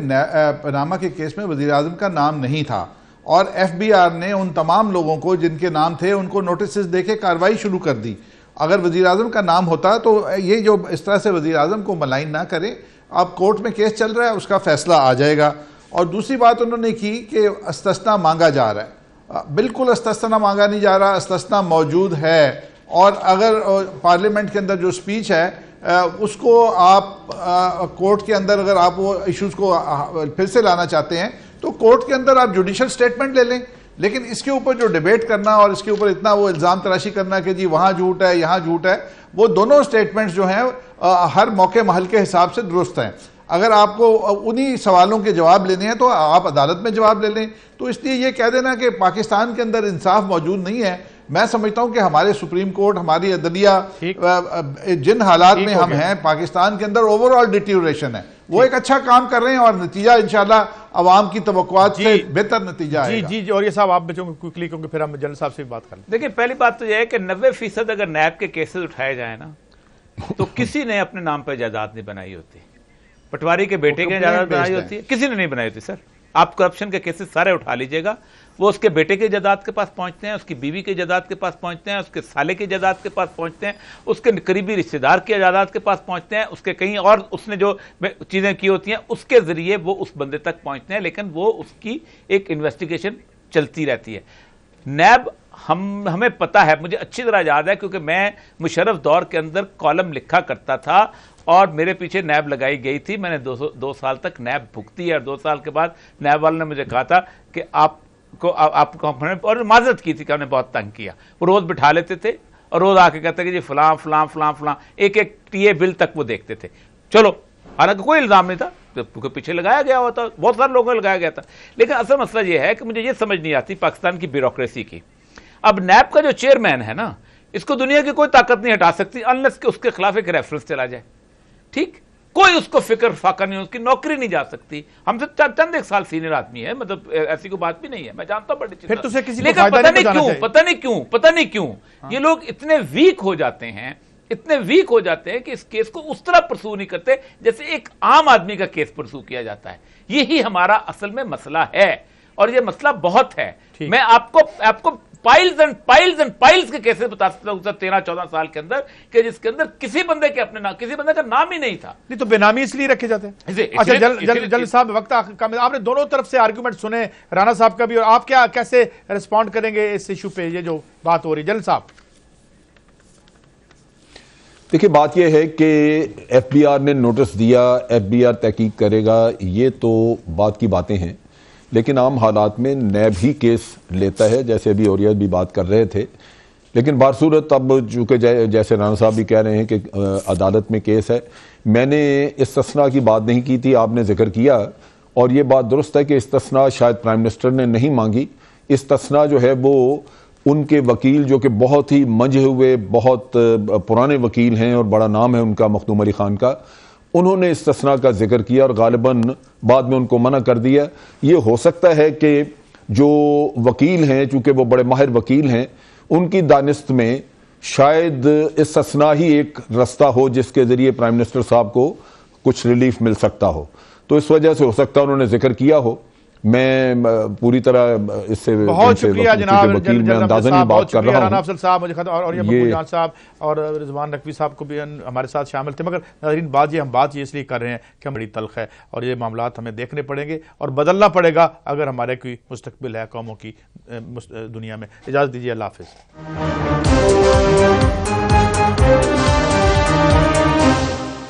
پاناما کے کیس میں وزیر اعظم کا نام نہیں تھا، اور ایف بی آر نے ان تمام لوگوں کو جن کے نام تھے ان کو نوٹسز دے کے کارروائی شروع کر دی. اگر وزیر اعظم کا نام ہوتا تو یہ جو اس طرح سے وزیر اعظم کو ملائن نہ کرے. اب کورٹ میں کیس چل رہا ہے، اس کا فیصلہ آ جائے گا. اور دوسری بات انہوں نے کی کہ استثناء مانگا جا رہا ہے. بالکل استثناء مانگا نہیں جا رہا، استثناء موجود ہے. اور اگر پارلیمنٹ کے اندر جو سپیچ ہے اس کو آپ کورٹ کے اندر اگر آپ وہ ایشوز کو پھر سے لانا چاہتے ہیں تو کورٹ کے اندر آپ جوڈیشل سٹیٹمنٹ لے لیں. لیکن اس کے اوپر جو ڈیبیٹ کرنا اور اس کے اوپر اتنا وہ الزام تراشی کرنا کہ جی وہاں جھوٹ ہے یہاں جھوٹ ہے، وہ دونوں سٹیٹمنٹس جو ہیں ہر موقع محل کے حساب سے درست ہیں. اگر آپ کو انہی سوالوں کے جواب لینے ہیں تو آپ عدالت میں جواب لے لیں. تو اس لیے یہ کہہ دینا کہ پاکستان کے اندر انصاف موجود نہیں ہے، میں سمجھتا ہوں کہ ہمارے سپریم کورٹ، ہماری عدلیہ جن حالات میں ہم ہیں پاکستان کے اندر اوور آل ڈیٹیوریشن ہے، وہ ایک اچھا کام کر رہے ہیں، اور نتیجہ انشاءاللہ عوام کی توقعات سے بہتر نتیجہ آئے گا. جی اور یہ صاحب آپ بچوں کو کوئکلی کیونکہ پھر ہم جنرل صاحب سے بھی بات کر لیں. دیکھیں پہلی بات تو یہ ہے کہ 90% اگر نیب کے کیسز اٹھائے جائیں نا تو کسی نے اپنے نام پہ جائیداد نہیں بنائی ہوتی. پٹواری کے بیٹے کی جائیداد بنائی ہوتی ہے، کسی نے نہیں بنائی ہوتی. سر آپ کرپشن کے کیسز سارے اٹھا لیجئے گا، وہ اس کے بیٹے کے جائیداد کے پاس پہنچتے ہیں، اس کی بیوی کے جائیداد کے پاس پہنچتے ہیں، اس کے سالے کے جائیداد کے پاس پہنچتے ہیں، اس کے قریبی رشتہ دار کے جائیداد کے پاس پہنچتے ہیں، اس کے کہیں اور اس نے جو چیزیں کی ہوتی ہیں اس کے ذریعے وہ اس بندے تک پہنچتے ہیں. لیکن وہ اس کی ایک انویسٹیگیشن چلتی رہتی ہے. نیب ہمیں پتہ ہے، مجھے اچھی طرح یاد ہے کیونکہ میں مشرف دور کے اندر کالم لکھا کرتا تھا اور میرے پیچھے نیب لگائی گئی تھی. میں نے 2 سال تک نیب بھگتی ہے، اور 2 سال کے بعد نیب والے نے مجھے کہا تھا کہ آپ کو اور معذرت کی تھی کہ ہم نے بہت تنگ کیا. وہ روز بٹھا لیتے تھے اور روز آ کے کہتے کہ جی فلاں فلاں فلاں فلاں ایک ٹی اے بل تک وہ دیکھتے تھے. چلو حالانکہ کوئی الزام نہیں تھا کیونکہ پیچھے لگایا گیا ہوا تھا، بہت سارے لوگوں نے لگایا گیا تھا. لیکن اصل مسئلہ یہ ہے کہ مجھے یہ سمجھ نہیں آتی پاکستان کی بیوروکریسی کی. اب نیب کا جو چیئرمین ہے نا، اس کو دنیا کی کوئی طاقت نہیں ہٹا سکتی انلیس کہ اس کے خلاف ایک ریفرنس چلا جائے. ٹھیک، کوئی اس کو فکر فاقہ نہیں, اس کی نوکری نہیں جا سکتی. ہم سے چند ایک سال سینئر آدمی ہے, مطلب ایسی کوئی بات بھی نہیں ہے, میں جانتا ہوں بڑی چیز. پھر تو اسے کسی کو لیکن فائدہ نہیں پتہ نہیں کیوں یہ لوگ اتنے ویک ہو جاتے ہیں, کہ اس کیس کو اس طرح پرسو نہیں کرتے جیسے ایک عام آدمی کا کیس پرسو کیا جاتا ہے. یہی ہمارا اصل میں مسئلہ ہے, اور یہ مسئلہ بہت ہے. میں آپ کو پائلز اینڈ پائلز کے کیسز بتا سکتا ہوں 13-14 سال کے اندر, کہ جس کے اندر کسی بندے کا نام ہی نہیں تھا. نہیں تو بے نامی اس لیے رکھے جاتے ہیں. اچھا جل صاحب, وقت آپ نے دونوں طرف سے آرگومنٹ سنے, رانا صاحب کا بھی, اور آپ کیسے رسپونڈ کریں گے اس ایشو پہ, یہ جو بات ہو رہی ہے جل صاحب؟ دیکھیے بات یہ ہے کہ ایف بی آر نے نوٹس دیا, ایف بی آر تحقیق کرے گا, یہ تو بات کی باتیں ہیں, لیکن عام حالات میں نیب ہی کیس لیتا ہے, جیسے ابھی اوریت بھی بات کر رہے تھے. لیکن بارصورت اب چونکہ جیسے رانا صاحب بھی کہہ رہے ہیں کہ عدالت میں کیس ہے, میں نے استثناء کی بات نہیں کی تھی, آپ نے ذکر کیا, اور یہ بات درست ہے کہ استثناء شاید پرائم منسٹر نے نہیں مانگی. استثناء جو ہے وہ ان کے وکیل جو کہ بہت ہی منجھے ہوئے, بہت پرانے وکیل ہیں اور بڑا نام ہے ان کا, مخدوم علی خان کا, انہوں نے استثناء کا ذکر کیا اور غالباً بعد میں ان کو منع کر دیا. یہ ہو سکتا ہے کہ جو وکیل ہیں, چونکہ وہ بڑے ماہر وکیل ہیں, ان کی دانست میں شاید استثناء ہی ایک رستہ ہو جس کے ذریعے پرائم منسٹر صاحب کو کچھ ریلیف مل سکتا ہو. تو اس وجہ سے ہو سکتا ہے انہوں نے ذکر کیا ہو. میں پوری طرح اس سے بہت شکریہ جناب وکیل میں اندازہ نہیں بات کر رہا ہوں. رانا افضل صاحب اور یہ مقبول جان صاحب اور رضوان نقوی صاحب کو بھی ہمارے ساتھ شامل تھے. مگر ناظرین ہم بات یہ اس لیے کر رہے ہیں کہ بڑی تلخ ہے, اور یہ معاملات ہمیں دیکھنے پڑیں گے اور بدلنا پڑے گا اگر ہمارے کوئی مستقبل ہے قوموں کی دنیا میں. اجازت دیجیے, اللہ حافظ.